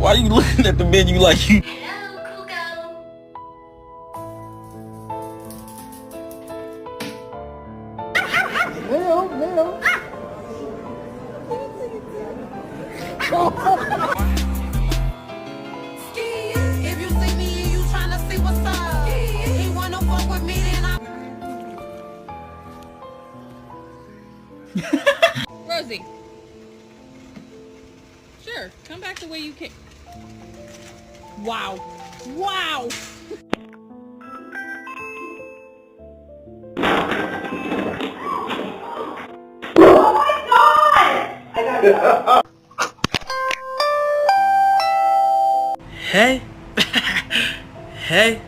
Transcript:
Why you looking at the menu like you? Hello, Kuko. If you see me and you tryna see what's up, he wanna fuck with me, then Rosie. Sure, come back the way you came. Wow. Wow! Hey. Hey.